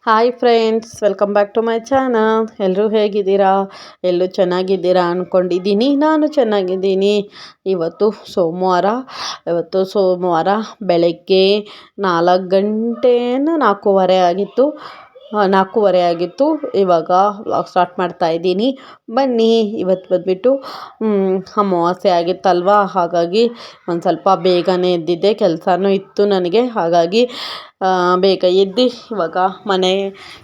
Hi friends, welcome back to my channel. ಎಲ್ಲರೂ ಹೇಗಿದ್ದೀರಾ? ಎಲ್ಲರೂ ಚೆನ್ನಾಗಿದ್ದೀರಾ ಅಂದ್ಕೊಂಡಿದ್ದೀನಿ. ನಾನು ಚೆನ್ನಾಗಿದ್ದೀನಿ. ಇವತ್ತು ಸೋಮವಾರ ಬೆಳಗ್ಗೆ 4:30 ಆಗಿತ್ತು. 4:30 ಆಗಿತ್ತು. ಇವಾಗ ವ್ಲಾಗ್ ಸ್ಟಾರ್ಟ್ ಮಾಡ್ತಾ ಇದ್ದೀನಿ. ಬನ್ನಿ, ಇವತ್ತು ಬಂದುಬಿಟ್ಟು ಅಮಾವಾಸ್ಯೆ ಆಗಿತ್ತಲ್ವ, ಹಾಗಾಗಿ ಒಂದು ಸ್ವಲ್ಪ ಬೇಗನೆ ಎದ್ದಿದ್ದೆ. ಕೆಲಸನೂ ಇತ್ತು ನನಗೆ, ಹಾಗಾಗಿ ಬೇಗ ಎದ್ದು ಇವಾಗ ಮನೆ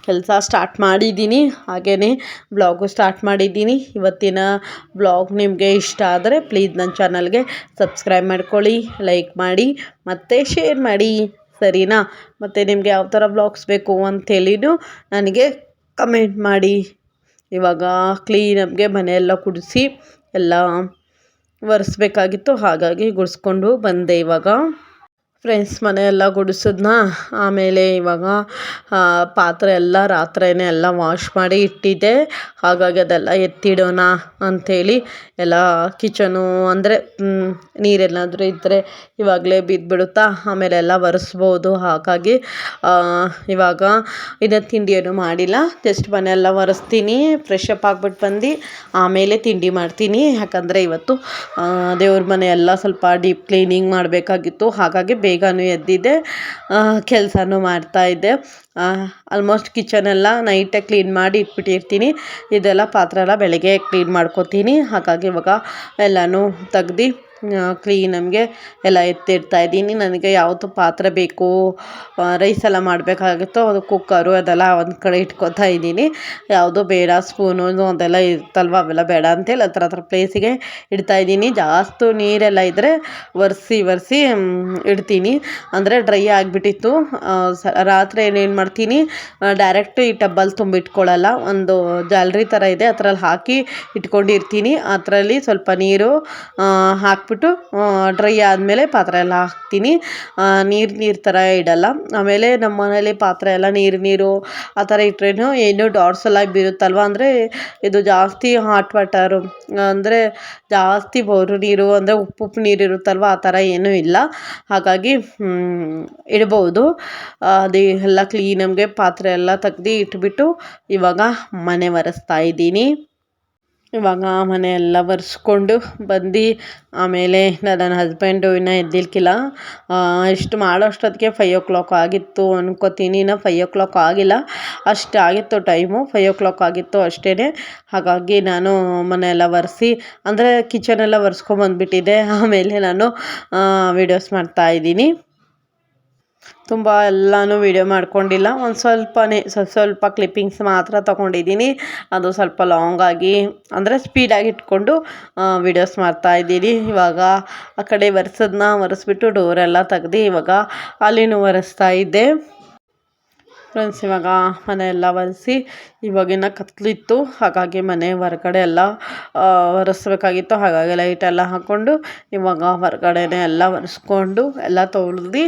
ಕೆಲಸ ಸ್ಟಾರ್ಟ್ ಮಾಡಿದ್ದೀನಿ. ಹಾಗೆಯೇ ಬ್ಲಾಗು ಸ್ಟಾರ್ಟ್ ಮಾಡಿದ್ದೀನಿ. ಇವತ್ತಿನ ಬ್ಲಾಗ್ ನಿಮಗೆ ಇಷ್ಟ ಆದರೆ ಪ್ಲೀಸ್ ನನ್ನ ಚಾನಲ್ಗೆ ಸಬ್ಸ್ಕ್ರೈಬ್ ಮಾಡ್ಕೊಳ್ಳಿ, ಲೈಕ್ ಮಾಡಿ ಮತ್ತು ಶೇರ್ ಮಾಡಿ, ಸರಿನಾ? ಮತ್ತು ನಿಮಗೆ ಯಾವ ಥರ ಬ್ಲಾಗ್ಸ್ ಬೇಕು ಅಂತೇಳಿನೂ ನನಗೆ ಕಮೆಂಟ್ ಮಾಡಿ. ಇವಾಗ ಕ್ಲೀನಾಗೆ ಮನೆಯೆಲ್ಲ ಗುಡಿಸಿ ಎಲ್ಲ ಒರೆಸ್ಬೇಕಾಗಿತ್ತು, ಹಾಗಾಗಿ ಗುಡಿಸ್ಕೊಂಡು ಬಂದೆ. ಇವಾಗ ಫ್ರೆಂಡ್ಸ್ ಮನೆಯೆಲ್ಲ ಗುಡಿಸಿದ್ನ. ಆಮೇಲೆ ಇವಾಗ ಪಾತ್ರೆ ಎಲ್ಲ ರಾತ್ರಿಯೇ ಎಲ್ಲ ವಾಶ್ ಮಾಡಿ ಇಟ್ಟಿದ್ದೆ, ಹಾಗಾಗಿ ಅದೆಲ್ಲ ಎತ್ತಿಡೋಣ ಅಂಥೇಳಿ ಎಲ್ಲ ಕಿಚನು ಅಂದರೆ ನೀರೆಲ್ಲಾದರೂ ಇದ್ದರೆ ಇವಾಗಲೇ ಬಿದ್ದುಬಿಡುತ್ತಾ, ಆಮೇಲೆ ಎಲ್ಲ ಒರೆಸ್ಬೋದು. ಹಾಗಾಗಿ ಇವಾಗ ಇನ್ನು ತಿಂಡಿಯನ್ನು ಮಾಡಿಲ್ಲ, ಜಸ್ಟ್ ಮನೆಯೆಲ್ಲ ಒರೆಸ್ತೀನಿ, ಫ್ರೆಶ್ ಅಪ್ ಆಗಿಬಿಟ್ಟು ಬಂದು ಆಮೇಲೆ ತಿಂಡಿ ಮಾಡ್ತೀನಿ. ಯಾಕಂದರೆ ಇವತ್ತು ದೇವ್ರ ಮನೆಯೆಲ್ಲ ಸ್ವಲ್ಪ ಡೀಪ್ ಕ್ಲೀನಿಂಗ್ ಮಾಡಬೇಕಾಗಿತ್ತು, ಹಾಗಾಗಿ ಬೇಗನೂ ಎದ್ದಿದ್ದೆ, ಕೆಲಸನೂ ಮಾಡ್ತಾಯಿದ್ದೆ. ಆಲ್ಮೋಸ್ಟ್ ಕಿಚನೆಲ್ಲ ನೈಟೇ ಕ್ಲೀನ್ ಮಾಡಿ ಇಟ್ಬಿಟ್ಟಿರ್ತೀನಿ. ಇದೆಲ್ಲ ಪಾತ್ರೆ ಎಲ್ಲ ಬೆಳಗ್ಗೆ ಕ್ಲೀನ್ ಮಾಡ್ಕೊತೀನಿ. ಹಾಗಾಗಿ ಇವಾಗ ಎಲ್ಲನೂ ತೆಗ್ದು ಕ್ಲೀನಾಗೆ ಎಲ್ಲ ಎತ್ತಿಡ್ತಾ ಇದ್ದೀನಿ. ನನಗೆ ಯಾವುದು ಪಾತ್ರೆ ಬೇಕು, ರೈಸ್ ಎಲ್ಲ ಮಾಡಬೇಕಾಗಿತ್ತು, ಅದು ಕುಕ್ಕರು ಅದೆಲ್ಲ ಒಂದು ಕಡೆ ಇಟ್ಕೊತಾ ಇದ್ದೀನಿ. ಯಾವುದು ಬೇಡ, ಸ್ಪೂನು ಅದೆಲ್ಲ ಇರುತ್ತಲ್ವ, ಅವೆಲ್ಲ ಬೇಡ ಅಂತೇಳಿ ಹತ್ರ ಪ್ಲೇಸಿಗೆ ಇಡ್ತಾಯಿದ್ದೀನಿ. ಜಾಸ್ತಿ ನೀರೆಲ್ಲ ಇದ್ದರೆ ಒರೆಸಿ ಇಡ್ತೀನಿ. ಅಂದರೆ ಡ್ರೈ ಆಗಿಬಿಟ್ಟಿತ್ತು. ರಾತ್ರಿ ಏನೇನು ಮಾಡ್ತೀನಿ, ಡೈರೆಕ್ಟ್ ಈ ಟಬ್ಬಲ್ಲಿ ತುಂಬಿಟ್ಕೊಳ್ಳಲ್ಲ, ಒಂದು ಜಾಲರಿ ಥರ ಇದೆ, ಅದರಲ್ಲಿ ಹಾಕಿ ಇಟ್ಕೊಂಡಿರ್ತೀನಿ. ಅದರಲ್ಲಿ ಸ್ವಲ್ಪ ನೀರು ಹಾಕ್ಬಿಟ್ಟು ಡ್ರೈ ಆದಮೇಲೆ ಪಾತ್ರೆ ಎಲ್ಲ ಹಾಕ್ತೀನಿ. ನೀರು ಥರ ಇಡಲ್ಲ. ಆಮೇಲೆ ನಮ್ಮ ಮನೇಲಿ ಪಾತ್ರೆ ಎಲ್ಲ ನೀರು ಆ ಥರ ಇಟ್ರೇನು ಏನು ಡಾಟ್ಸ್ ಎಲ್ಲ ಬೀರುತ್ತಲ್ವ, ಅಂದರೆ ಇದು ಜಾಸ್ತಿ ಹಾಟ್ ವಾಟರು, ಅಂದರೆ ಜಾಸ್ತಿ ಬೋರು ನೀರು, ಅಂದರೆ ಉಪ್ಪು ನೀರು ಇರುತ್ತಲ್ವ, ಆ ಥರ ಏನೂ ಇಲ್ಲ. ಹಾಗಾಗಿ ಇಡ್ಬೋದು. ಅದು ಎಲ್ಲ ಕ್ಲೀನಾಗೆ ಪಾತ್ರೆ ಎಲ್ಲ ತೆಗ್ದು ಇಟ್ಬಿಟ್ಟು ಇವಾಗ ಮನೆ ಒರೆಸ್ತಾ ಇದ್ದೀನಿ. ಇವಾಗ ಮನೆಯೆಲ್ಲ ಒರೆಸ್ಕೊಂಡು ಬಂದು ಆಮೇಲೆ ನನ್ನ ಹಸ್ಬೆಂಡು ಇನ್ನೂ ಎದ್ದಿಲ್ಕಿಲ್ಲ. ಇಷ್ಟು ಮಾಡೋಷ್ಟೊತ್ತಿಗೆ 5 ಆಗಿತ್ತು ಅನ್ಕೋತೀನಿ. ಇನ್ನೂ 5 ಆಗಿಲ್ಲ, ಅಷ್ಟು ಆಗಿತ್ತು ಟೈಮು, 5 ಆಗಿತ್ತು ಅಷ್ಟೇ. ಹಾಗಾಗಿ ನಾನು ಮನೆಯೆಲ್ಲ ಒರೆಸಿ, ಅಂದರೆ ಕಿಚನೆಲ್ಲ ಒರೆಸ್ಕೊಂಬಂದ್ಬಿಟ್ಟಿದ್ದೆ. ಆಮೇಲೆ ನಾನು ವೀಡಿಯೋಸ್ ಮಾಡ್ತಾಯಿದ್ದೀನಿ. ತುಂಬ ಎಲ್ಲನೂ ವೀಡಿಯೋ ಮಾಡ್ಕೊಂಡಿಲ್ಲ, ಒಂದು ಸ್ವಲ್ಪ ಕ್ಲಿಪ್ಪಿಂಗ್ಸ್ ಮಾತ್ರ ತೊಗೊಂಡಿದ್ದೀನಿ. ಅದು ಸ್ವಲ್ಪ ಲಾಂಗಾಗಿ, ಅಂದರೆ ಸ್ಪೀಡಾಗಿ ಇಟ್ಕೊಂಡು ವೀಡಿಯೋಸ್ ಮಾಡ್ತಾಯಿದ್ದೀನಿ. ಇವಾಗ ಆ ಕಡೆ ಒರೆಸ್ಬಿಟ್ಟು ಡೋರೆಲ್ಲ ತೆಗ್ದು ಇವಾಗ ಅಲ್ಲಿನೂ ಒರೆಸ್ತಾ ಇದ್ದೆ. ಫ್ರೆಂಡ್ಸ್ ಇವಾಗ ಮನೆಯೆಲ್ಲ ಒರೆಸಿ, ಇವಾಗಿನ ಕತ್ಲಿತ್ತು, ಹಾಗಾಗಿ ಮನೆ ಹೊರಗಡೆ ಎಲ್ಲ ಒರೆಸ್ಬೇಕಾಗಿತ್ತು. ಹಾಗಾಗಿ ಲೈಟೆಲ್ಲ ಹಾಕ್ಕೊಂಡು ಇವಾಗ ಹೊರಗಡೆನೇ ಎಲ್ಲ ಒರೆಸ್ಕೊಂಡು ಎಲ್ಲ ತೊಳೆದು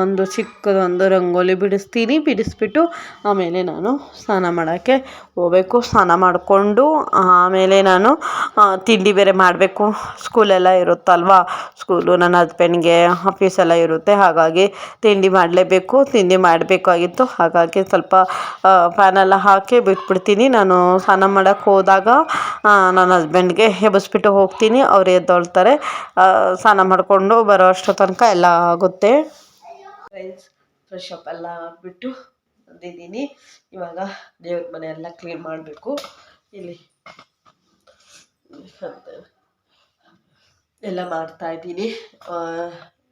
ಒಂದು ಚಿಕ್ಕದೊಂದು ರಂಗೋಲಿ ಬಿಡಿಸ್ಬಿಟ್ಟು ಆಮೇಲೆ ನಾನು ಸ್ನಾನ ಮಾಡೋಕ್ಕೆ ಹೋಗಬೇಕು. ಸ್ನಾನ ಮಾಡಿಕೊಂಡು ಆಮೇಲೆ ನಾನು ತಿಂಡಿ ಬೇರೆ ಮಾಡಬೇಕು. ಸ್ಕೂಲೆಲ್ಲ ಇರುತ್ತಲ್ವ, ಸ್ಕೂಲು ನನ್ನ ಹಸ್ಬೆಂಡ್ಗೆ ಆಫೀಸೆಲ್ಲ ಇರುತ್ತೆ, ಹಾಗಾಗಿ ತಿಂಡಿ ಮಾಡಲೇಬೇಕು. ತಿಂಡಿ ಮಾಡಬೇಕಾಗಿತ್ತು, ಹಾಗಾಗಿ ಸ್ವಲ್ಪ ಫ್ಯಾನೆಲ್ಲ ಹಾಕಿ ಬಿಟ್ಬಿಡ್ತೀನಿ. ನಾನು ಸ್ನಾನ ಮಾಡೋಕ್ಕೆ ಹೋದಾಗ ನನ್ನ ಹಸ್ಬೆಂಡ್ಗೆ ಎಬ್ಬಿಸ್ಬಿಟ್ಟು ಹೋಗ್ತೀನಿ, ಅವ್ರು ಎದ್ದೊಳ್ತಾರೆ. ಸ್ನಾನ ಮಾಡಿಕೊಂಡು ಬರೋ ಅಷ್ಟೋ ತನಕ ಎಲ್ಲ ಆಗುತ್ತೆ. ಫ್ರೆಂಡ್ಸ್ ಫ್ರೆಶ್ ಅಪ್ ಎಲ್ಲ ಆಗಿಬಿಟ್ಟು ಬಂದಿದ್ದೀನಿ. ಇವಾಗ ದೇವ್ರ ಮನೆಯೆಲ್ಲ ಕ್ಲೀನ್ ಮಾಡಬೇಕು. ಇಲ್ಲಿ ಎಲ್ಲ ಮಾಡ್ತಾಯಿದ್ದೀನಿ.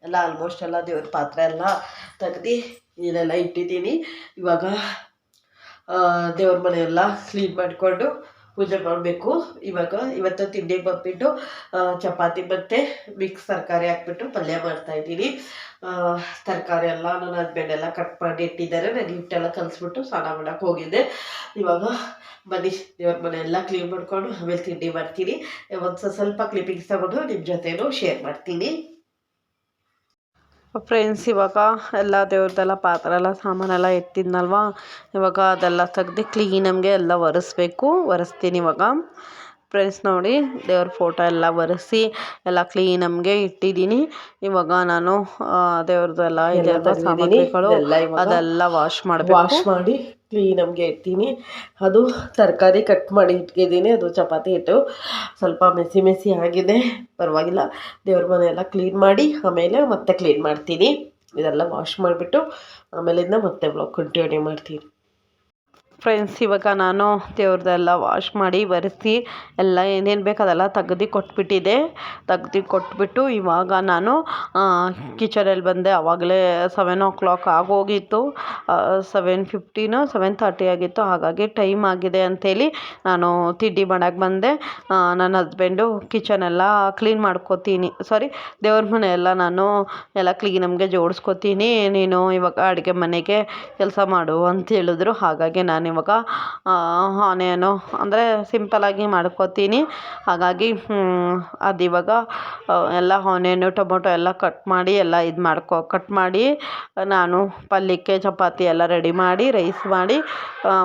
ಎಲ್ಲ ಆಲ್ಮೋಸ್ಟ್ ಎಲ್ಲ ದೇವ್ರ ಪಾತ್ರೆ ಎಲ್ಲ ತೆಗ್ದು ಇಲ್ಲೆಲ್ಲ ಇಟ್ಟಿದ್ದೀನಿ. ಇವಾಗ ದೇವ್ರ ಮನೆಯೆಲ್ಲ ಕ್ಲೀನ್ ಮಾಡಿಕೊಂಡು ಪೂಜೆ ಮಾಡಬೇಕು. ಇವತ್ತು ತಿಂಡಿಗೆ ಬಂದುಬಿಟ್ಟು ಚಪಾತಿ ಮತ್ತು ಮಿಕ್ಸ್ ತರಕಾರಿ ಹಾಕ್ಬಿಟ್ಟು ಪಲ್ಯ ಮಾಡ್ತಾಯಿದ್ದೀನಿ. ತರಕಾರಿ ಎಲ್ಲ ನನ್ನ ಹಸ್ಬೆಂಡ್ ಎಲ್ಲ ಕಟ್ ಮಾಡಿ ಇಟ್ಟಿದ್ದಾರೆ. ನಾನು ಹಿಟ್ಟೆಲ್ಲ ಕಲಿಸ್ಬಿಟ್ಟು ಸ್ನಾನ ಮಾಡೋಕ್ಕೆ ಹೋಗಿದ್ದೆ. ಇವಾಗ ಬನ್ನಿ ದೇವ್ರ ಮನೆಯೆಲ್ಲ ಕ್ಲೀನ್ ಮಾಡಿಕೊಂಡು ಆಮೇಲೆ ತಿಂಡಿ ಮಾಡ್ತೀನಿ. ಒಂದು ಸ್ವಲ್ಪ ಕ್ಲಿಪ್ಪಿಂಗ್ಸ್ ತಗೊಂಡು ನಿಮ್ಮ ಜೊತೆನೂ ಶೇರ್ ಮಾಡ್ತೀನಿ. ಫ್ರೆಂಡ್ಸ್ ಇವಾಗ ಎಲ್ಲ ದೇವ್ರದ್ದೆಲ್ಲ ಪಾತ್ರೆ ಎಲ್ಲ ಸಾಮಾನೆಲ್ಲ ಎತ್ತಿದ್ನಲ್ವ, ಇವಾಗ ಅದೆಲ್ಲ ತೆಗ್ದು ಕ್ಲೀನಾಗೆ ಎಲ್ಲ ಒರೆಸ್ತೀನಿ. ಇವಾಗ ಫ್ರೆಂಡ್ಸ್ ನೋಡಿ, ದೇವ್ರ ಫೋಟೋ ಎಲ್ಲ ಒರೆಸಿ ಎಲ್ಲ ಕ್ಲೀನ್ ನಮಗೆ ಇಟ್ಟಿದ್ದೀನಿ. ಇವಾಗ ನಾನು ದೇವ್ರದ್ದೆಲ್ಲ ಇದೆಲ್ಲ ಸಾಮಗ್ರಿಗಳು ಅದೆಲ್ಲ ವಾಶ್ ಮಾಡಿ ಕ್ಲೀನ್ ನಮಗೆ ಇಡ್ತೀನಿ. ಅದು ತರಕಾರಿ ಕಟ್ ಮಾಡಿ ಇಟ್ಕಿದ್ದೀನಿ. ಅದು ಚಪಾತಿ ಹಿಟ್ಟು ಸ್ವಲ್ಪ ಮೆಸಿ ಆಗಿದೆ, ಪರವಾಗಿಲ್ಲ. ದೇವ್ರ ಮನೆ ಎಲ್ಲ ಕ್ಲೀನ್ ಮಾಡಿ ಆಮೇಲೆ ಮತ್ತೆ ಕ್ಲೀನ್ ಮಾಡ್ತೀನಿ. ಇದೆಲ್ಲ ವಾಶ್ ಮಾಡಿಬಿಟ್ಟು ಆಮೇಲಿಂದ ಮತ್ತೆ ಬ್ಲಾಗ್ ಕಂಟಿನ್ಯೂ ಮಾಡ್ತೀನಿ. ಫ್ರೆಂಡ್ಸ್, ಇವಾಗ ನಾನು ದೇವ್ರದ್ದೆಲ್ಲ ವಾಶ್ ಮಾಡಿ ಒರೆಸಿ ಎಲ್ಲ ಏನೇನು ಬೇಕು ಅದೆಲ್ಲ ತೆಗ್ದು ಕೊಟ್ಬಿಟ್ಟು ಇವಾಗ ನಾನು ಕಿಚನಲ್ಲಿ ಬಂದೆ. ಆವಾಗಲೇ 7 o'clock ಆಗೋಗಿತ್ತು. 7:15 7:30 ಆಗಿತ್ತು. ಹಾಗಾಗಿ ಟೈಮ್ ಆಗಿದೆ ಅಂಥೇಳಿ ನಾನು ತಿಂಡಿ ಮಾಡೋಕ್ಕೆ ಬಂದೆ. ನನ್ನ ಹಸ್ಬೆಂಡು ಕಿಚನೆಲ್ಲ ಕ್ಲೀನ್ ದೇವ್ರ ಮನೆ ಎಲ್ಲ ನಾನು ಎಲ್ಲ ನಮಗೆ ಜೋಡಿಸ್ಕೊತೀನಿ, ನೀನು ಇವಾಗ ಅಡುಗೆ ಮನೆಗೆ ಕೆಲಸ ಮಾಡು ಅಂತ ಹೇಳಿದ್ರು. ಹಾಗಾಗಿ ನಾನಿವಾಗ ಆನಿಯನು ಅಂದರೆ ಸಿಂಪಲಾಗಿ ಮಾಡ್ಕೋತೀನಿ. ಹಾಗಾಗಿ ಅದಿವಾಗ ಎಲ್ಲ ಆನಿಯನು ಟೊಮೊಟೊ ಎಲ್ಲ ಕಟ್ ಮಾಡಿ ನಾನು ಪಲ್ಯಕ್ಕೆ ಚಪಾತಿ ಎಲ್ಲ ರೆಡಿ ಮಾಡಿ ರೈಸ್ ಮಾಡಿ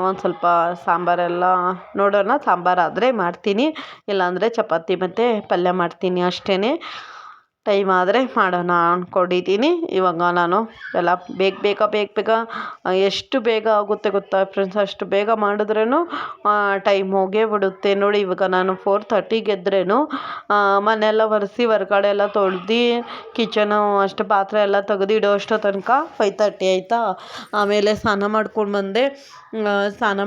ಒಂದು ಸ್ವಲ್ಪ ಸಾಂಬಾರೆಲ್ಲ ನೋಡೋಣ. ಸಾಂಬಾರಾದರೆ ಮಾಡ್ತೀನಿ, ಇಲ್ಲಾಂದರೆ ಚಪಾತಿ ಮತ್ತು ಪಲ್ಯ ಮಾಡ್ತೀನಿ ಅಷ್ಟೇ. ಟೈಮ್ ಆದರೆ ಮಾಡೋಣ ಅಂದ್ಕೊಂಡಿದ್ದೀನಿ. ಇವಾಗ ನಾನು ಎಲ್ಲ ಬೇಗ ಎಷ್ಟು ಬೇಗ ಆಗುತ್ತೆ ಗೊತ್ತಾ ಫ್ರೆಂಡ್ಸ್, ಅಷ್ಟು ಬೇಗ ಮಾಡಿದ್ರೂ ಟೈಮ್ ಹೋಗೇ ಬಿಡುತ್ತೆ. ನೋಡಿ, ಇವಾಗ ನಾನು 4:30 ಎದ್ರೂ ಮನೆಯೆಲ್ಲ ಒರೆಸಿ ಹೊರ್ಗಡೆ ಎಲ್ಲ ತೊಳ್ದು ಕಿಚನು ಅಷ್ಟು ಪಾತ್ರೆ ಎಲ್ಲ ತೆಗೆದು ಇಡೋ ಅಷ್ಟೋ ತನಕ 5:30 ಆಯಿತಾ. ಆಮೇಲೆ ಸ್ನಾನ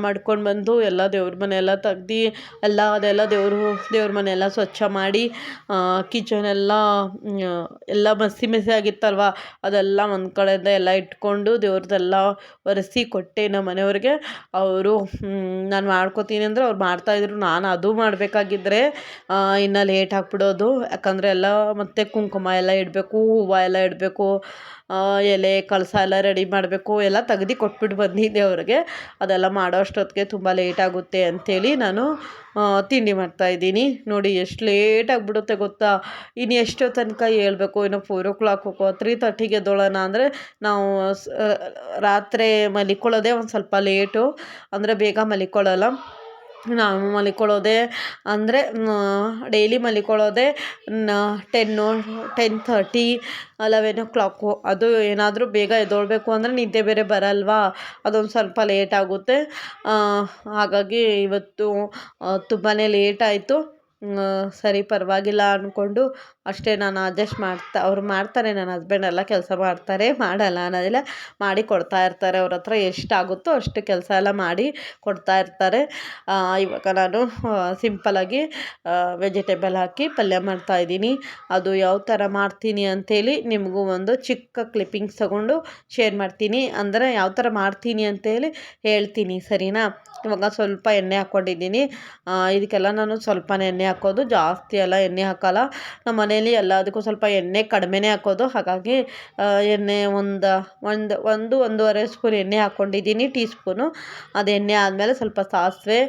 ಮಾಡ್ಕೊಂಡು ಬಂದು ಎಲ್ಲ ದೇವ್ರ ಮನೆಯೆಲ್ಲ ತೆಗ್ದು ಅದೆಲ್ಲ ದೇವ್ರ ಮನೆಯೆಲ್ಲ ಸ್ವಚ್ಛ ಮಾಡಿ ಕಿಚನೆಲ್ಲ ಎಲ್ಲ ಮಸಿ ಆಗಿತ್ತಲ್ವ, ಅದೆಲ್ಲ ಒಂದು ಕಡೆಯಿಂದ ಎಲ್ಲ ಇಟ್ಕೊಂಡು ದೇವ್ರದ್ದೆಲ್ಲ ಒರೆಸಿ ಕೊಟ್ಟೆ ನಮ್ಮ ಮನೆಯವ್ರಿಗೆ. ಅವರು ನಾನು ಮಾಡ್ಕೋತೀನಿ ಅಂದರೆ ಅವ್ರು ಮಾಡ್ತಾಯಿದ್ರು. ನಾನು ಅದು ಮಾಡಬೇಕಾಗಿದ್ರೆ ಇನ್ನು ಲೇಟ್ ಆಗಿಬಿಡೋದು. ಯಾಕಂದರೆ ಎಲ್ಲ ಮತ್ತು ಕುಂಕುಮ ಎಲ್ಲ ಇಡಬೇಕು, ಹೂವು ಎಲ್ಲ ಇಡಬೇಕು, ಎಲೆ ಕಳಸ ಎಲ್ಲ ರೆಡಿ ಮಾಡಬೇಕು, ಎಲ್ಲ ತೆಗ್ದು ಕೊಟ್ಬಿಟ್ಟು ಬಂದಿದ್ದೆ ಅವ್ರಿಗೆ. ಅದೆಲ್ಲ ಮಾಡೋ ಅಷ್ಟೊತ್ತಿಗೆ ತುಂಬ ಲೇಟ್ ಆಗುತ್ತೆ ಅಂಥೇಳಿ ನಾನು ತಿಂಡಿ ಮಾಡ್ತಾಯಿದ್ದೀನಿ. ನೋಡಿ ಎಷ್ಟು ಲೇಟ್ ಆಗಿಬಿಡುತ್ತೆ ಗೊತ್ತಾ. ಇನ್ನು ಎಷ್ಟೋ ತನಕ ಹೇಳ್ಬೇಕು, ಇನ್ನು 4 o'clock 3:30ಗೆ ಎದ್ದೋಳೋಣ ಅಂದರೆ ನಾವು ರಾತ್ರಿ ಮಲಿಕೊಳ್ಳೋದೇ ಒಂದು ಸ್ವಲ್ಪ ಲೇಟು, ಅಂದರೆ ಬೇಗ ಮಲಿಕೊಳ್ಳಲ್ಲ. ನಾವು ಮಲಿಕೊಳ್ಳೋದೇ ಅಂದರೆ ಡೈಲಿ ಮಲಿಕೊಳ್ಳೋದೇ 10:30 11 o'clock. ಅದು ಏನಾದರೂ ಬೇಗ ಎದ್ದೊಳ್ಬೇಕು ಅಂದರೆ ನಿದ್ದೆ ಬೇರೆ ಬರಲ್ವಾ, ಅದೊಂದು ಸ್ವಲ್ಪ ಲೇಟ್ ಆಗುತ್ತೆ. ಹಾಗಾಗಿ ಇವತ್ತು ತುಂಬಾ ಲೇಟ್ ಆಯಿತು. ಸರಿ ಪರವಾಗಿಲ್ಲ ಅಂದ್ಕೊಂಡು ಅಷ್ಟೇ ನಾನು ಅಡ್ಜಸ್ಟ್ ಅವ್ರು ಮಾಡ್ತಾರೆ, ನನ್ನ ಹಸ್ಬೆಂಡ್ ಎಲ್ಲ ಕೆಲಸ ಮಾಡ್ತಾರೆ, ಮಾಡಲ್ಲ ಅನ್ನೋದಿಲ್ಲ, ಮಾಡಿ ಕೊಡ್ತಾ ಇರ್ತಾರೆ. ಅವ್ರ ಹತ್ರ ಎಷ್ಟಾಗುತ್ತೋ ಅಷ್ಟು ಕೆಲಸ ಎಲ್ಲ ಮಾಡಿ ಕೊಡ್ತಾ ಇರ್ತಾರೆ. ಇವಾಗ ನಾನು ಸಿಂಪಲಾಗಿ ವೆಜಿಟೇಬಲ್ ಹಾಕಿ ಪಲ್ಯ ಮಾಡ್ತಾಯಿದ್ದೀನಿ. ಅದು ಯಾವ ಥರ ಮಾಡ್ತೀನಿ ಅಂಥೇಳಿ ನಿಮಗೂ ಒಂದು ಚಿಕ್ಕ ಕ್ಲಿಪ್ಪಿಂಗ್ಸ್ ತೊಗೊಂಡು ಶೇರ್ ಮಾಡ್ತೀನಿ, ಅಂದರೆ ಯಾವ ಥರ ಮಾಡ್ತೀನಿ ಅಂಥೇಳಿ ಹೇಳ್ತೀನಿ, ಸರಿನಾ. ಇವಾಗ ಸ್ವಲ್ಪ ಎಣ್ಣೆ ಹಾಕ್ಕೊಂಡಿದ್ದೀನಿ. ಇದಕ್ಕೆಲ್ಲ ನಾನು ಸ್ವಲ್ಪನೇ ಎಣ್ಣೆ ಹಾಕೋದು, ಜಾಸ್ತಿ ಎಲ್ಲ ಎಣ್ಣೆ ಹಾಕೋಲ್ಲ. ನಮ್ಮ ಮನೇಲಿ ಎಲ್ಲದಕ್ಕೂ ಸ್ವಲ್ಪ ಎಣ್ಣೆ ಕಡಿಮೆನೇ ಹಾಕೋದು. ಹಾಗಾಗಿ ಎಣ್ಣೆ ಒಂದೂವರೆ ಸ್ಪೂನ್ ಎಣ್ಣೆ ಹಾಕ್ಕೊಂಡಿದ್ದೀನಿ, ಟೀ ಸ್ಪೂನು. ಅದು ಎಣ್ಣೆ ಆದಮೇಲೆ ಸ್ವಲ್ಪ ಸಾಸಿವೆ,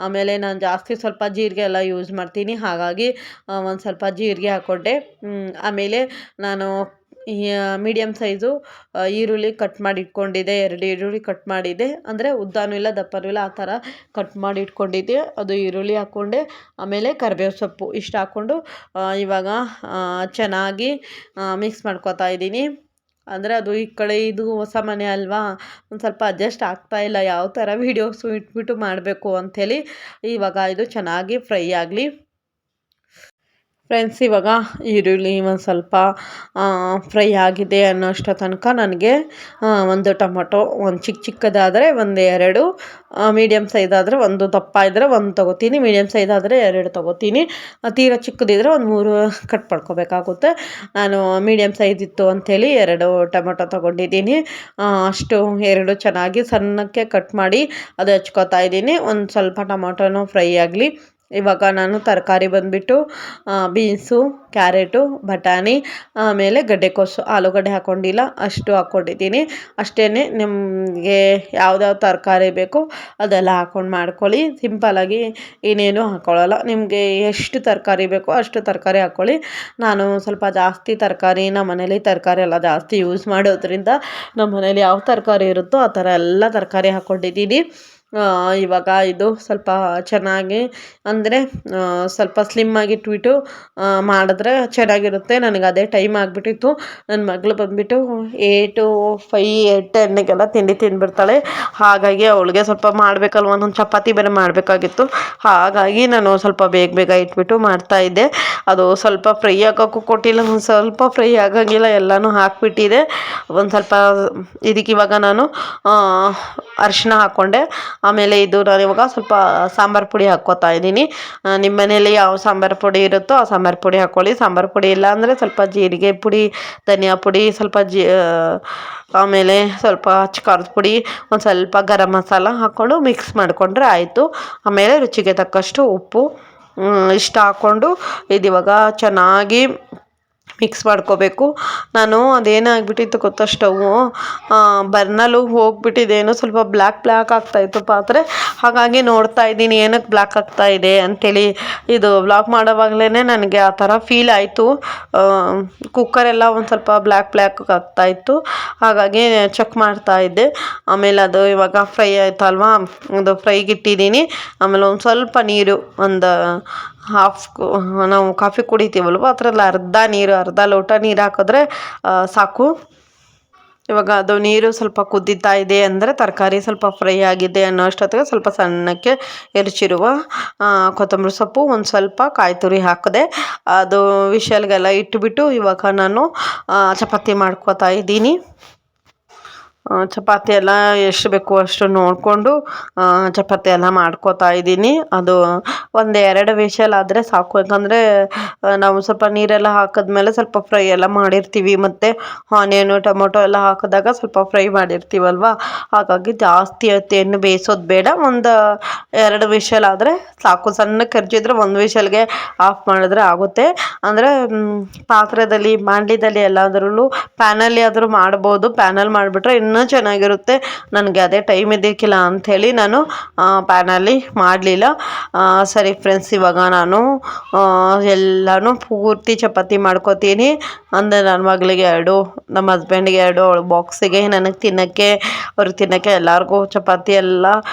ಆಮೇಲೆ ನಾನು ಜಾಸ್ತಿ ಸ್ವಲ್ಪ ಜೀರಿಗೆ ಎಲ್ಲ ಯೂಸ್ ಮಾಡ್ತೀನಿ. ಹಾಗಾಗಿ ಒಂದು ಸ್ವಲ್ಪ ಜೀರಿಗೆ ಹಾಕ್ಕೊಂಡೆ. ಆಮೇಲೆ ನಾನು ಮೀಡಿಯಮ್ ಸೈಜು ಈರುಳ್ಳಿ ಕಟ್ ಮಾಡಿ ಇಟ್ಕೊಂಡಿದ್ದೆ, 2 ಈರುಳ್ಳಿ ಕಟ್ ಮಾಡಿದ್ದೆ, ಅಂದರೆ ಉದ್ದನೂ ಇಲ್ಲ ದಪ್ಪನೂ ಇಲ್ಲ, ಆ ಥರ ಕಟ್ ಮಾಡಿ ಇಟ್ಕೊಂಡಿದ್ದೆ. ಅದು ಈರುಳ್ಳಿ ಹಾಕ್ಕೊಂಡೆ, ಆಮೇಲೆ ಕರಿಬೇವು ಸೊಪ್ಪು ಇಷ್ಟು ಹಾಕ್ಕೊಂಡು ಇವಾಗ ಚೆನ್ನಾಗಿ ಮಿಕ್ಸ್ ಮಾಡ್ಕೊತಾ ಇದ್ದೀನಿ. ಅಂದರೆ ಅದು ಈ ಕಡೆ ಇದು ಹೊಸ ಮನೆ ಅಲ್ವಾ, ಒಂದು ಸ್ವಲ್ಪ ಅಡ್ಜಸ್ಟ್ ಆಗ್ತಾಯಿಲ್ಲ ಯಾವ ಥರ ವೀಡಿಯೋಸು ಇಟ್ಬಿಟ್ಟು ಮಾಡಬೇಕು ಅಂಥೇಳಿ. ಇವಾಗ ಇದು ಚೆನ್ನಾಗಿ ಫ್ರೈ ಆಗಲಿ. ಫ್ರೆಂಡ್ಸ್, ಇವಾಗ ಈರುಳ್ಳಿ ಒಂದು ಸ್ವಲ್ಪ ಫ್ರೈ ಆಗಿದೆ ಅನ್ನೋಷ್ಟೋ ತನಕ ನನಗೆ ಒಂದು ಟೊಮೊಟೊ, ಒಂದು ಚಿಕ್ಕದಾದರೆ 1-2, ಮೀಡಿಯಮ್ ಸೈಜ್ ಆದರೆ 1, ದಪ್ಪ ಇದ್ದರೆ 1 ತೊಗೋತೀನಿ, ಮೀಡಿಯಮ್ ಸೈಜ್ ಆದರೆ 2 ತೊಗೋತೀನಿ, ತೀರಾ ಚಿಕ್ಕದಿದ್ದರೆ 1-3 ಕಟ್ ಮಾಡ್ಕೋಬೇಕಾಗುತ್ತೆ. ನಾನು ಮೀಡಿಯಮ್ ಸೈಜ್ ಇತ್ತು ಅಂಥೇಳಿ 2 ಟೊಮೊಟೊ ತೊಗೊಂಡಿದ್ದೀನಿ. ಅಷ್ಟು 2 ಚೆನ್ನಾಗಿ ಸಣ್ಣಕ್ಕೆ ಕಟ್ ಮಾಡಿ ಅದು ಹಚ್ಕೋತಾ ಇದ್ದೀನಿ. ಒಂದು ಸ್ವಲ್ಪ ಟೊಮೊಟೊನೂ ಫ್ರೈ ಆಗಲಿ. ಇವಾಗ ನಾನು ತರಕಾರಿ ಬಂದುಬಿಟ್ಟು ಬೀನ್ಸು, ಕ್ಯಾರೆಟು, ಬಟಾಣಿ, ಆಮೇಲೆ ಗಡ್ಡೆಕೋಸು, ಆಲೂಗಡ್ಡೆ ಹಾಕ್ಕೊಂಡಿಲ್ಲ, ಅಷ್ಟು ಹಾಕ್ಕೊಂಡಿದ್ದೀನಿ. ಅಷ್ಟೇ, ನಿಮಗೆ ಯಾವ್ದಾವ ತರಕಾರಿ ಬೇಕೋ ಅದೆಲ್ಲ ಹಾಕ್ಕೊಂಡು ಮಾಡ್ಕೊಳ್ಳಿ. ಸಿಂಪಲಾಗಿ ಇನ್ನೇನು ಹಾಕ್ಕೊಳ್ಳಲ್ಲ. ನಿಮಗೆ ಎಷ್ಟು ತರಕಾರಿ ಬೇಕೋ ಅಷ್ಟು ತರಕಾರಿ ಹಾಕ್ಕೊಳ್ಳಿ. ನಾನು ಸ್ವಲ್ಪ ಜಾಸ್ತಿ ತರಕಾರಿ, ನಮ್ಮ ಮನೇಲಿ ತರಕಾರಿ ಎಲ್ಲ ಜಾಸ್ತಿ ಯೂಸ್ ಮಾಡೋದ್ರಿಂದ ನಮ್ಮ ಮನೇಲಿ ಯಾವ ತರಕಾರಿ ಇರುತ್ತೋ ಆ ಥರ ಎಲ್ಲ ತರಕಾರಿ ಹಾಕ್ಕೊಂಡಿದ್ದೀನಿ. ಇವಾಗ ಇದು ಸ್ವಲ್ಪ ಚೆನ್ನಾಗಿ ಅಂದರೆ ಸ್ವಲ್ಪ ಸ್ಲಿಮ್ಮಾಗಿ ಇಟ್ಬಿಟ್ಟು ಮಾಡಿದ್ರೆ ಚೆನ್ನಾಗಿರುತ್ತೆ. ನನಗೆ ಅದೇ ಟೈಮ್ ಆಗಿಬಿಟ್ಟಿತ್ತು. ನನ್ನ ಮಗಳು ಬಂದುಬಿಟ್ಟು 8:05 8:10ಗೆಲ್ಲ ತಿಂಡಿ ತಿಂದುಬಿಡ್ತಾಳೆ. ಹಾಗಾಗಿ ಅವಳಿಗೆ ಸ್ವಲ್ಪ ಮಾಡಬೇಕಲ್ವ, ಒಂದೊಂದು ಚಪಾತಿ ಬೇರೆ ಮಾಡಬೇಕಾಗಿತ್ತು. ಹಾಗಾಗಿ ನಾನು ಸ್ವಲ್ಪ ಬೇಗ ಬೇಗ ಇಟ್ಬಿಟ್ಟು ಮಾಡ್ತಾಯಿದ್ದೆ. ಅದು ಸ್ವಲ್ಪ ಫ್ರೈ ಆಗೋಕ್ಕೂ ಕೊಟ್ಟಿಲ್ಲ, ಒಂದು ಸ್ವಲ್ಪ ಫ್ರೈ ಆಗೋಂಗಿಲ್ಲ, ಎಲ್ಲನೂ ಹಾಕಿಬಿಟ್ಟಿದೆ. ಒಂದು ಸ್ವಲ್ಪ ಇದಕ್ಕೆ ಇವಾಗ ನಾನು ಅರಿಶಿನ ಹಾಕ್ಕೊಂಡೆ. ಆಮೇಲೆ ಇದು ನಾನು ಇವಾಗ ಸ್ವಲ್ಪ ಸಾಂಬಾರು ಪುಡಿ ಹಾಕ್ಕೋತಾ ಇದ್ದೀನಿ. ನಿಮ್ಮ ಮನೇಲಿ ಯಾವ ಸಾಂಬಾರು ಪುಡಿ ಇರುತ್ತೋ ಆ ಸಾಂಬಾರು ಪುಡಿ ಹಾಕ್ಕೊಳ್ಳಿ. ಸಾಂಬಾರು ಪುಡಿ ಇಲ್ಲ ಅಂದರೆ ಸ್ವಲ್ಪ ಜೀರಿಗೆ ಪುಡಿ, ಧನಿಯಾ ಪುಡಿ, ಸ್ವಲ್ಪ ಆಮೇಲೆ ಸ್ವಲ್ಪ ಖಾರದ ಪುಡಿ, ಒಂದು ಸ್ವಲ್ಪ ಗರಂ ಮಸಾಲ ಹಾಕ್ಕೊಂಡು ಮಿಕ್ಸ್ ಮಾಡಿಕೊಂಡ್ರೆ ಆಯಿತು. ಆಮೇಲೆ ರುಚಿಗೆ ತಕ್ಕಷ್ಟು ಉಪ್ಪು ಇಷ್ಟ ಹಾಕ್ಕೊಂಡು ಇದಿವಾಗ ಚೆನ್ನಾಗಿ ಮಿಕ್ಸ್ ಮಾಡ್ಕೋಬೇಕು. ನಾನು ಅದೇನಾಗ್ಬಿಟ್ಟಿತ್ತು ಗೊತ್ತಾ, ಸ್ಟವ್ವು ಬರ್ನಲ್ಲು ಹೋಗ್ಬಿಟ್ಟಿದ್ದೇನೋ ಸ್ವಲ್ಪ ಬ್ಲ್ಯಾಕ್ ಆಗ್ತಾಯಿತ್ತು ಪಾತ್ರೆ. ಹಾಗಾಗಿ ನೋಡ್ತಾ ಇದ್ದೀನಿ ಏನಕ್ಕೆ ಬ್ಲ್ಯಾಕ್ ಆಗ್ತಾಯಿದೆ ಅಂಥೇಳಿ. ಇದು ವ್ಲಾಗ್ ಮಾಡೋವಾಗಲೇ ನನಗೆ ಆ ಥರ ಫೀಲ್ ಆಯಿತು. ಕುಕ್ಕರೆಲ್ಲ ಒಂದು ಸ್ವಲ್ಪ ಬ್ಲ್ಯಾಕ್ ಆಗ್ತಾಯಿತ್ತು. ಹಾಗಾಗಿ ಚೆಕ್ ಮಾಡ್ತಾಯಿದ್ದೆ. ಆಮೇಲೆ ಅದು ಇವಾಗ ಫ್ರೈ ಆಯ್ತಲ್ವಾ, ಅದು ಫ್ರೈಗೆ ಇಟ್ಟಿದ್ದೀನಿ. ಆಮೇಲೆ ಒಂದು ಸ್ವಲ್ಪ ನೀರು, ಒಂದು ನಾವು ಕಾಫಿ ಕುಡಿತೀವಲ್ವ ಅದರಲ್ಲಿ ಅರ್ಧ ಲೋಟ ನೀರು ಹಾಕಿದ್ರೆ ಸಾಕು. ಇವಾಗ ಅದು ನೀರು ಸ್ವಲ್ಪ ಕುದೀತಾ ಇದೆ ಅಂದರೆ ತರಕಾರಿ ಸ್ವಲ್ಪ ಫ್ರೈ ಆಗಿದೆ ಅನ್ನೋ ಅಷ್ಟೊತ್ತಿಗೆ ಸ್ವಲ್ಪ ಸಣ್ಣಕ್ಕೆ ಹೆಚ್ಚಿರುವ ಕೊತ್ತಂಬರಿ ಸೊಪ್ಪು, ಒಂದು ಸ್ವಲ್ಪ ಕಾಯಿ ತುರಿ ಹಾಕಿದೆ. ಅದು ವಿಷಲ್ಗೆಲ್ಲ ಇಟ್ಬಿಟ್ಟು ಇವಾಗ ನಾನು ಚಪಾತಿ ಮಾಡ್ಕೋತಾ ಇದ್ದೀನಿ. ಚಪಾತಿ ಎಲ್ಲ ಎಷ್ಟು ಬೇಕು ಅಷ್ಟು ನೋಡಿಕೊಂಡು ಚಪಾತಿ ಎಲ್ಲ ಮಾಡ್ಕೋತಾ ಇದ್ದೀನಿ. ಅದು ಒಂದು 2 ವಿಷಲ್ ಆದರೆ ಸಾಕು. ಯಾಕಂದರೆ ನಾವು ಸ್ವಲ್ಪ ನೀರೆಲ್ಲ ಹಾಕಿದ್ಮೇಲೆ ಸ್ವಲ್ಪ ಫ್ರೈ ಎಲ್ಲ ಮಾಡಿರ್ತೀವಿ, ಮತ್ತು ಆನಿಯನು ಟೊಮೊಟೊ ಎಲ್ಲ ಹಾಕಿದಾಗ ಸ್ವಲ್ಪ ಫ್ರೈ ಮಾಡಿರ್ತೀವಲ್ವ. ಹಾಗಾಗಿ ಜಾಸ್ತಿ ಹೊತ್ತೇನು ಬೇಯಿಸೋದು ಬೇಡ, ಒಂದು 2 ವಿಷಲ್ ಆದರೆ ಸಾಕು. ಸಣ್ಣಕ್ಕೆ ಕರ್ಜಿದ್ರೆ 1 ವಿಷಲ್ಗೆ ಆಫ್ ಮಾಡಿದ್ರೆ ಆಗುತ್ತೆ. ಅಂದರೆ ಪಾತ್ರೆದಲ್ಲಿ, ಬಾಣಲಿದಲ್ಲಿ ಎಲ್ಲಾದ್ರೂ ಪ್ಯಾನಲ್ಲಿ ಆದರೂ ಮಾಡ್ಬೋದು. ಪ್ಯಾನಲ್ಲಿ ಮಾಡಿಬಿಟ್ರೆ ಇನ್ನೂ ಚೆನ್ನಾಗಿರುತ್ತೆ. ನನಗೆ ಅದೇ ಟೈಮ್ ಇದ್ದಕ್ಕಿಲ್ಲ ಅಂಥೇಳಿ ನಾನು ಪ್ಯಾನಲ್ಲಿ ಮಾಡಲಿಲ್ಲ. ಸರಿ ಫ್ರೆಂಡ್ಸ್, ಇವಾಗ ನಾನು ಎಲ್ಲನೂ ಪೂರ್ತಿ ಚಪಾತಿ ಮಾಡ್ಕೋತೀನಿ. ಅಂದರೆ ನನ್ನ ಮಗಳಿಗೆ 2, ನಮ್ಮ ಹಸ್ಬೆಂಡಿಗೆ 2, ಅವಳ ಬಾಕ್ಸಿಗೆ, ನನಗೆ ತಿನ್ನೋಕ್ಕೆ, ಅವ್ರಿಗೆ ತಿನ್ನೋಕ್ಕೆ ಎಲ್ಲರಿಗೂ ಚಪಾತಿ ಎಲ್ಲ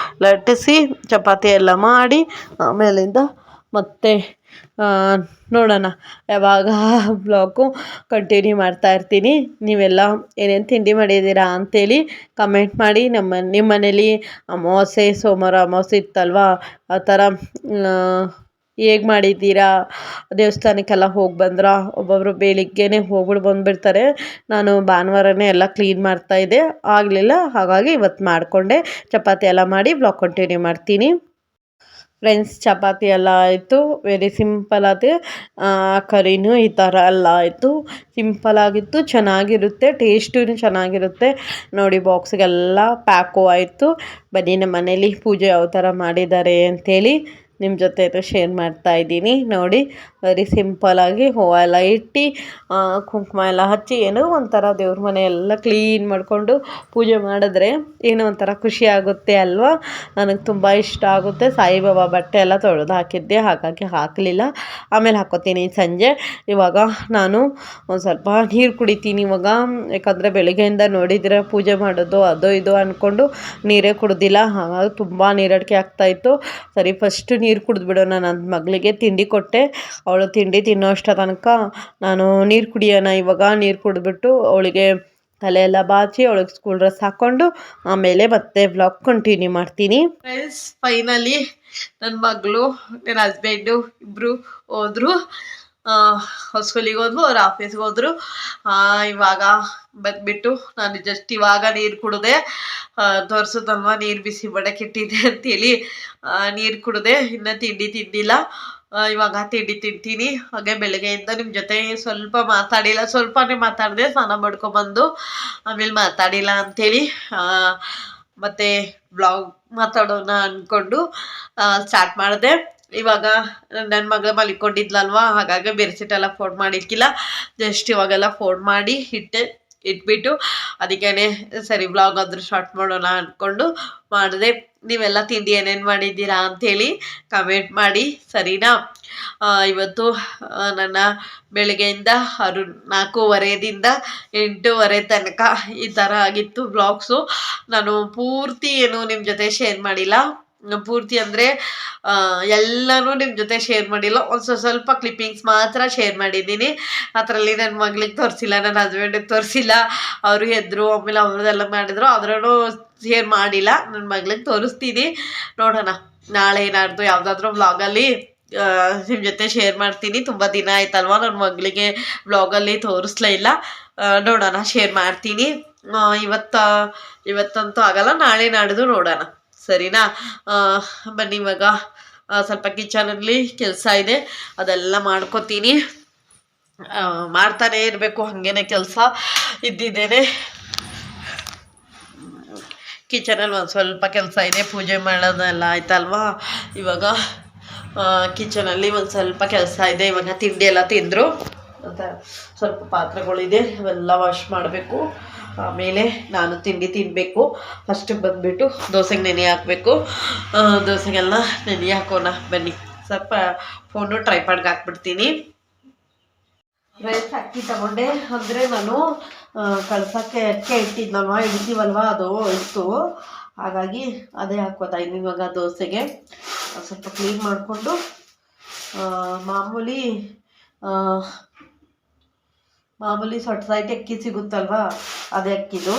ಲಟ್ಟಿಸಿ ಚಪಾತಿ ಎಲ್ಲ ಮಾಡಿ ಆಮೇಲಿಂದ ಮತ್ತೆ ನೋಡೋಣ ಯಾವಾಗ ಬ್ಲಾಗು ಕಂಟಿನ್ಯೂ ಮಾಡ್ತಾಯಿರ್ತೀನಿ. ನೀವೆಲ್ಲ ಏನೇನು ತಿಂಡಿ ಮಾಡಿದ್ದೀರಾ ಅಂಥೇಳಿ ಕಮೆಂಟ್ ಮಾಡಿ. ನಿಮ್ಮ ಮನೇಲಿ ಅಮಾವಾಸ್ಯೆ, ಸೋಮವಾರ ಅಮಾವಾಸ್ಯೆ ಇತ್ತಲ್ವ, ಆ ಥರ ಹೇಗೆ ಮಾಡಿದ್ದೀರಾ? ದೇವಸ್ಥಾನಕ್ಕೆಲ್ಲ ಹೋಗಿ ಬಂದ್ರಾ? ಒಬ್ಬೊಬ್ಬರು ಬೆಳಿಗ್ಗೆನೇ ಹೋಗ್ಬಿಟ್ಟು ಬಂದುಬಿಡ್ತಾರೆ. ನಾನು ಭಾನುವಾರನೇ ಎಲ್ಲ ಕ್ಲೀನ್ ಮಾಡ್ತಾಯಿದ್ದೆ, ಆಗಲಿಲ್ಲ. ಹಾಗಾಗಿ ಇವತ್ತು ಮಾಡಿಕೊಂಡೆ. ಚಪಾತಿ ಎಲ್ಲ ಮಾಡಿ ಬ್ಲಾಗ್ ಕಂಟಿನ್ಯೂ ಮಾಡ್ತೀನಿ. ಫ್ರೆಂಡ್ಸ್, ಚಪಾತಿ ಎಲ್ಲ ಆಯಿತು. ವೆರಿ ಸಿಂಪಲ್ ಅದು. ಕರಿನೂ ಈ ಥರ ಎಲ್ಲ ಆಯಿತು. ಸಿಂಪಲಾಗಿತ್ತು, ಚೆನ್ನಾಗಿರುತ್ತೆ, ಟೇಸ್ಟೂ ಚೆನ್ನಾಗಿರುತ್ತೆ. ನೋಡಿ, ಬಾಕ್ಸಿಗೆಲ್ಲ ಪ್ಯಾಕು ಆಯಿತು. ಬನ್ನಿ ನಮ್ಮ ಮನೇಲಿ ಪೂಜೆ ಯಾವ ಥರ ಮಾಡಿದ್ದಾರೆ ಅಂಥೇಳಿ ನಿಮ್ಮ ಜೊತೆ ಶೇರ್ ಮಾಡ್ತಾಯಿದ್ದೀನಿ. ನೋಡಿ, ವೆರಿ ಸಿಂಪಲಾಗಿ ಹೂವು ಎಲ್ಲ ಇಟ್ಟು ಕುಂಕುಮ ಎಲ್ಲ ಹಚ್ಚಿ ಏನೋ ಒಂಥರ ದೇವ್ರ ಮನೆ ಎಲ್ಲ ಕ್ಲೀನ್ ಮಾಡಿಕೊಂಡು ಪೂಜೆ ಮಾಡಿದ್ರೆ ಏನೋ ಒಂಥರ ಖುಷಿ ಆಗುತ್ತೆ ಅಲ್ವಾ. ನನಗೆ ತುಂಬ ಇಷ್ಟ ಆಗುತ್ತೆ. ಸಾಯಿಬಾಬಾ ಬಟ್ಟೆ ಎಲ್ಲ ತೊಳೆದು ಹಾಕಿದ್ದೆ, ಹಾಗಾಗಿ ಹಾಕಲಿಲ್ಲ, ಆಮೇಲೆ ಹಾಕ್ಕೋತೀನಿ ಸಂಜೆ. ಇವಾಗ ನಾನು ಒಂದು ಸ್ವಲ್ಪ ನೀರು ಕುಡಿತೀನಿ ಇವಾಗ. ಯಾಕಂದರೆ ಬೆಳಗ್ಗೆಯಿಂದ ನೋಡಿದರೆ ಪೂಜೆ ಮಾಡೋದು ಅದು ಇದು ಅಂದ್ಕೊಂಡು ನೀರೇ ಕುಡ್ದಿಲ್ಲ. ಹಾಗಾಗಿ ತುಂಬ ನೀರಡಿಕೆ ಆಗ್ತಾಯಿತ್ತು. ಸರಿ, ಫಸ್ಟು ನೀರು ಕುಡಿದ್ಬಿಡೋಣ. ನನ್ನ ಮಗಳಿಗೆ ತಿಂಡಿ ಕೊಟ್ಟೆ, ಅವಳು ತಿಂಡಿ ತಿನ್ನೋ ಅಷ್ಟೋ ತನಕ ನಾನು ನೀರು ಕುಡಿಯೋಣ. ಇವಾಗ ನೀರು ಕುಡಿದ್ಬಿಟ್ಟು ಅವಳಿಗೆ ತಲೆ ಎಲ್ಲ ಬಾಚಿ ಅವಳಿಗೆ ಸ್ಕೂಲ್ ಡ್ರೆಸ್ ಹಾಕ್ಕೊಂಡು ಆಮೇಲೆ ಮತ್ತೆ ವ್ಲಾಗ್ ಕಂಟಿನ್ಯೂ ಮಾಡ್ತೀನಿ. ಫ್ರೆಂಡ್ಸ್, ಫೈನಲಿ ನನ್ನ ಮಗಳು, ನನ್ನ ಹಸ್ಬೆಂಡು ಇಬ್ಬರು ಹೋದರು. ಸ್ಕೂಲಿಗೆ ಹೋದ್ವು, ಅವ್ರು ಆಫೀಸ್ಗೆ ಹೋದರು. ಇವಾಗ ಬಂದುಬಿಟ್ಟು ನಾನು ಜಸ್ಟ್ ಇವಾಗ ನೀರು ಕುಡಿದೆ. ತೋರಿಸೋದಲ್ವ ನೀರು ಬಿಸಿ ಮಾಡಕ್ಕೆ ಇಟ್ಟಿದ್ದೆ ಅಂತೇಳಿ ನೀರು ಕುಡಿದೆ. ಇನ್ನೂ ತಿಂಡಿ ತಿಂದಿಲ್ಲ. ಇವಾಗ ತಿಂಡಿ ತಿಂತೀನಿ. ಹಾಗೆ ಬೆಳಗ್ಗೆಯಿಂದ ನಿಮ್ಮ ಜೊತೆ ಸ್ವಲ್ಪ ಮಾತಾಡಿಲ್ಲ, ಸ್ವಲ್ಪನೇ ಮಾತಾಡಿದೆ ಸ್ನಾನ ಮಾಡ್ಕೊಬಂದು. ಆಮೇಲೆ ಮಾತಾಡಿಲ್ಲ ಅಂಥೇಳಿ ಮತ್ತು ಬ್ಲಾಗ್ ಮಾತಾಡೋಣ ಅಂದ್ಕೊಂಡು ಸ್ಟಾರ್ಟ್ ಮಾಡಿದೆ. ಇವಾಗ ನನ್ನ ಮಗಳು ಮಲ್ಕೊಂಡಿದ್ಲಲ್ವ, ಹಾಗಾಗಿ ಬೆಡ್ಶೀಟೆಲ್ಲ ಫೋಲ್ಡ್ ಮಾಡಿಕ್ಕಿಲ್ಲ. ಜಸ್ಟ್ ಇವಾಗೆಲ್ಲ ಫೋಲ್ಡ್ ಮಾಡಿ ಇಟ್ಬಿಟ್ಟು ಅದಕ್ಕೇ ಸರಿ ಬ್ಲಾಗ್ ಆದರೂ ಸ್ಟಾರ್ಟ್ ಮಾಡೋಣ ಅಂದ್ಕೊಂಡು ಮಾಡಿದೆ. ನೀವೆಲ್ಲ ತಿಂಡಿ ಏನೇನು ಮಾಡಿದ್ದೀರಾ ಅಂಥೇಳಿ ಕಮೆಂಟ್ ಮಾಡಿ, ಸರಿನಾ? ಇವತ್ತು ನನ್ನ ಬೆಳಗ್ಗೆಯಿಂದ 4:30ದಿಂದ 8:30 ತನಕ ಈ ಥರ ಆಗಿತ್ತು ವ್ಲಾಗ್ಸು. ನಾನು ಪೂರ್ತಿ ಏನು ನಿಮ್ಮ ಜೊತೆ ಶೇರ್ ಮಾಡಿಲ್ಲ. ಪೂರ್ತಿ ಅಂದರೆ ಎಲ್ಲನೂ ನಿಮ್ಮ ಜೊತೆ ಶೇರ್ ಮಾಡಿಲ್ಲ. ಒಂದು ಸ್ವಲ್ಪ ಕ್ಲಿಪ್ಪಿಂಗ್ಸ್ ಮಾತ್ರ ಶೇರ್ ಮಾಡಿದ್ದೀನಿ. ಅದರಲ್ಲಿ ನನ್ನ ಮಗಳಿಗೆ ತೋರಿಸಿಲ್ಲ, ನನ್ನ ಹಸ್ಬೆಂಡಿಗೆ ತೋರಿಸಿಲ್ಲ. ಅವರು ಎದ್ರು, ಆಮೇಲೆ ಅವ್ರದ್ದೆಲ್ಲ ಮಾಡಿದ್ರು, ಆದ್ರೂ ಶೇರ್ ಮಾಡಿಲ್ಲ. ನನ್ನ ಮಗಳಿಗೆ ತೋರಿಸ್ತೀನಿ, ನೋಡೋಣ ನಾಳೆ ನಾಡ್ದು ಯಾವುದಾದ್ರೂ ವ್ಲಾಗಲ್ಲಿ ನಿಮ್ಮ ಜೊತೆ ಶೇರ್ ಮಾಡ್ತೀನಿ. ತುಂಬ ದಿನ ಆಯ್ತಲ್ವ ನನ್ನ ಮಗಳಿಗೆ ವ್ಲಾಗಲ್ಲಿ ತೋರಿಸ್ಲೇ ಇಲ್ಲ. ನೋಡೋಣ, ಶೇರ್ ಮಾಡ್ತೀನಿ. ಇವತ್ತಂತೂ ಆಗಲ್ಲ, ನಾಳೆ ನಾಡ್ದು ನೋಡೋಣ, ಸರಿನಾ? ಬನ್ನಿ, ಇವಾಗ ಸ್ವಲ್ಪ ಕಿಚನಲ್ಲಿ ಕೆಲಸ ಇದೆ, ಅದೆಲ್ಲ ಮಾಡ್ಕೋತೀನಿ. ಮಾಡ್ತಾನೇ ಇರಬೇಕು, ಹಾಗೇನೆ ಕೆಲಸ ಇದ್ದಿದ್ದೇನೆ. ಕಿಚನಲ್ಲಿ ಒಂದು ಸ್ವಲ್ಪ ಕೆಲಸ ಇದೆ, ಪೂಜೆ ಮಾಡೋದೆಲ್ಲ ಆಯ್ತಲ್ವಾ. ಇವಾಗ ಕಿಚನಲ್ಲಿ ಒಂದು ಸ್ವಲ್ಪ ಕೆಲಸ ಇದೆ. ಇವಾಗ ತಿಂಡಿ ಎಲ್ಲ ತಿಂದರು, ಮತ್ತು ಸ್ವಲ್ಪ ಪಾತ್ರೆಗಳಿದೆ, ಅವೆಲ್ಲ ವಾಶ್ ಮಾಡಬೇಕು. ಆಮೇಲೆ ನಾನು ತಿಂಡಿ ತಿನ್ನಬೇಕು. ಫಸ್ಟ್ ಬಂದುಬಿಟ್ಟು ದೋಸೆಗೆ ನೆನೆ ಹಾಕಬೇಕು. ದೋಸೆಗೆಲ್ಲ ನೆನೆ ಹಾಕೋಣ ಬನ್ನಿ. ಸ್ವಲ್ಪ ಫೋನು ಟ್ರೈಪಾಡ್ಗೆ ಹಾಕ್ಬಿಡ್ತೀನಿ. ರೈಸ್ ಅಕ್ಕಿ ತಗೊಂಡೆ, ಅಂದರೆ ನಾನು ಕಳ್ಸೋಕ್ಕೆ ಅಕ್ಕಿ ಇಡ್ತೀವಲ್ವ, ಅದು ಇತ್ತು, ಹಾಗಾಗಿ ಅದೇ ಹಾಕೋತಾ ಇದ್ದೀನಿ. ಇವಾಗ ದೋಸೆಗೆ ಸ್ವಲ್ಪ ಕ್ಲೀನ್ ಮಾಡಿಕೊಂಡು, ಮಾಮೂಲಿ ಸೊಟ್ಸಾಯ್ಟ್ ಅಕ್ಕಿ ಸಿಗುತ್ತಲ್ವ, ಅದೇ ಅಕ್ಕಿದು.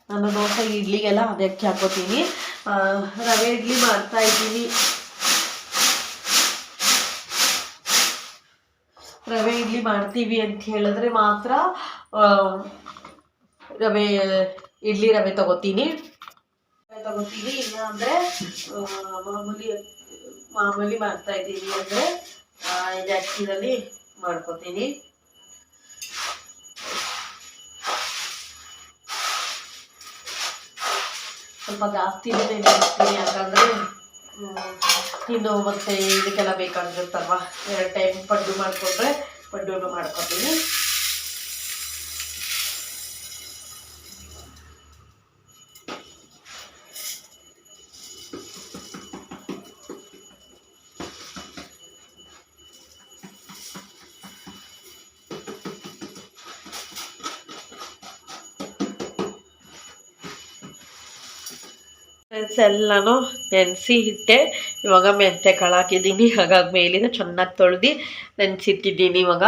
ನಾನು ದೋಸೆ ಇಡ್ಲಿಗೆಲ್ಲ ಅದೇ ಅಕ್ಕಿ ಹಾಕೋತೀನಿ. ರವೆ ಇಡ್ಲಿ ಮಾಡ್ತಾ ಇದ್ದೀನಿ. ರವೆ ಇಡ್ಲಿ ಮಾಡ್ತೀವಿ ಅಂತ ಹೇಳಿದ್ರೆ ಮಾತ್ರ ಇಡ್ಲಿ ರವೆ ತಗೋತೀನಿ. ಇಲ್ಲ ಅಂದರೆ ಮಾಮೂಲಿ ಮಾಡ್ತಾ ಇದ್ದೀನಿ ಅಂದರೆ ಇದು ಅಕ್ಕಿನಲ್ಲಿ ಮಾಡ್ಕೋತೀನಿ. ಸ್ವಲ್ಪ ಜಾಸ್ತಿನೇ ನೆನೆಸ್ತೀನಿ, ಯಾಕಂದರೆ ಇನ್ನು ಮತ್ತೆ ಇದಕ್ಕೆಲ್ಲ ಬೇಕಾಗಿರುತ್ತಲ್ವ. 2 ಟೈಮ್ ಪಡ್ಡು ಮಾಡಿಕೊಂಡ್ರೆ ಪಡ್ಡು ಮಾಡ್ಕೊತೀನಿ. ಎಲ್ಲನೂ ನೆನೆಸಿ ಇಟ್ಟೆ. ಇವಾಗ ಮೆಂತ್ಯ ಕಾಳು ಹಾಕಿದ್ದೀನಿ. ಹಾಗಾಗಿ ಮೇಲಿನ ಚೆನ್ನಾಗಿ ತೊಳೆದು ನೆನೆಸಿಟ್ಟಿದ್ದೀನಿ. ಇವಾಗ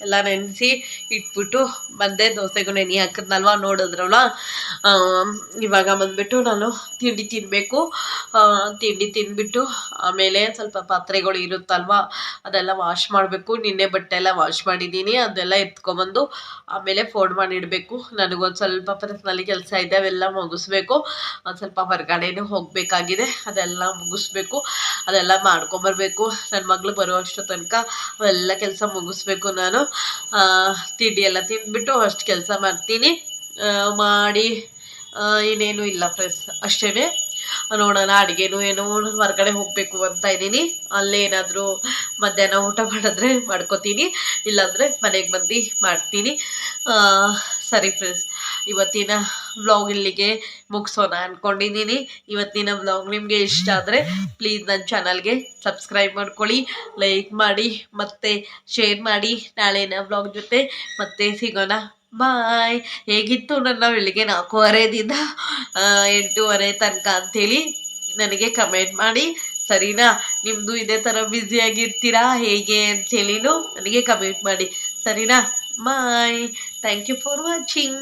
ಎಲ್ಲ ನೆನೆಸಿ ಇಟ್ಬಿಟ್ಟು ಬಂದೆ. ದೋಸೆಗೂ ನೆನೆ ಹಾಕಿದ್ನಲ್ವ, ನೋಡಿದ್ರಲ್ಲ. ಇವಾಗ ಬಂದುಬಿಟ್ಟು ನಾನು ತಿಂಡಿ ತಿನ್ನಬೇಕು. ತಿಂಡಿ ತಿಂದ್ಬಿಟ್ಟು ಆಮೇಲೆ ಸ್ವಲ್ಪ ಪಾತ್ರೆಗಳು ಇರುತ್ತಲ್ವ, ಅದೆಲ್ಲ ವಾಶ್ ಮಾಡಬೇಕು. ನಿನ್ನೆ ಬಟ್ಟೆ ಎಲ್ಲ ವಾಶ್ ಮಾಡಿದ್ದೀನಿ, ಅದೆಲ್ಲ ಎತ್ಕೊಬಂದು ಆಮೇಲೆ ಫೋಲ್ಡ್ ಮಾಡಿಡಬೇಕು. ನನಗೊಂದು ಸ್ವಲ್ಪ ಪರ್ಸ್ನಲಿ ಕೆಲಸ ಇದೆ, ಅವೆಲ್ಲ ಮುಗಿಸ್ಬೇಕು. ಒಂದು ಸ್ವಲ್ಪ ಹೊರಗಡೆನೂ ಹೋಗಬೇಕಾಗಿದೆ, ಅದೆಲ್ಲ ಮುಗಿಸ್ಬೇಕು. ಅದೆಲ್ಲ ಮಾಡ್ಕೊಂಬರ್ಬೇಕು. ನನ್ನ ಮಗಳು ಬರುವಷ್ಟು ತನಕ ಅವೆಲ್ಲ ಕೆಲಸ ಮುಗಿಸ್ಬೇಕು. ನಾನು ತಿಂಡಿ ಎಲ್ಲ ತಿಂದ್ಬಿಟ್ಟು ಅಷ್ಟು ಕೆಲಸ ಮಾಡ್ತೀನಿ. ಮಾಡಿ ಇನ್ನೇನು ಇಲ್ಲ ಫ್ರೆಂಡ್ಸ್, ಅಷ್ಟೇ. ನೋಡೋಣ, ಅಡುಗೆನೂ ಏನೋ ಹೊರಗಡೆ ಹೋಗಬೇಕು ಅಂತ ಇದ್ದೀನಿ. ಅಲ್ಲೇ ಏನಾದರೂ ಮಧ್ಯಾಹ್ನ ಊಟ ಮಾಡಿದ್ರೆ ಮಾಡ್ಕೋತೀನಿ, ಇಲ್ಲಾಂದರೆ ಮನೆಗೆ ಬಂದು ಮಾಡ್ತೀನಿ. ಸರಿ ಫ್ರೆಂಡ್ಸ್, ಇವತ್ತಿನ ವ್ಲಾಗ್ ಇಲ್ಲಿಗೆ ಮುಗಿಸೋಣ ಅಂದ್ಕೊಂಡಿದ್ದೀನಿ. ಇವತ್ತಿನ ವ್ಲಾಗ್ ನಿಮಗೆ ಇಷ್ಟ ಆದರೆ ಪ್ಲೀಸ್ ನನ್ನ ಚಾನಲ್ಗೆ ಸಬ್ಸ್ಕ್ರೈಬ್ ಮಾಡ್ಕೊಳ್ಳಿ, ಲೈಕ್ ಮಾಡಿ ಮತ್ತು ಶೇರ್ ಮಾಡಿ. ನಾಳೆನ ವ್ಲಾಗ್ ಜೊತೆ ಮತ್ತೆ ಸಿಗೋಣ. ಬಾಯ್. ಹೇಗಿತ್ತು ನನ್ನ ಬೆಳಿಗ್ಗೆ 4:30ದಿಂದ 8:30 ತನಕ ಅಂಥೇಳಿ ನನಗೆ ಕಮೆಂಟ್ ಮಾಡಿ, ಸರಿನಾ? ನಿಮ್ಮದು ಇದೇ ಥರ ಬ್ಯುಸಿಯಾಗಿರ್ತೀರಾ ಹೇಗೆ ಅಂಥೇಳಿನೂ ನನಗೆ ಕಮೆಂಟ್ ಮಾಡಿ, ಸರಿನಾ? Bye. Thank you for watching.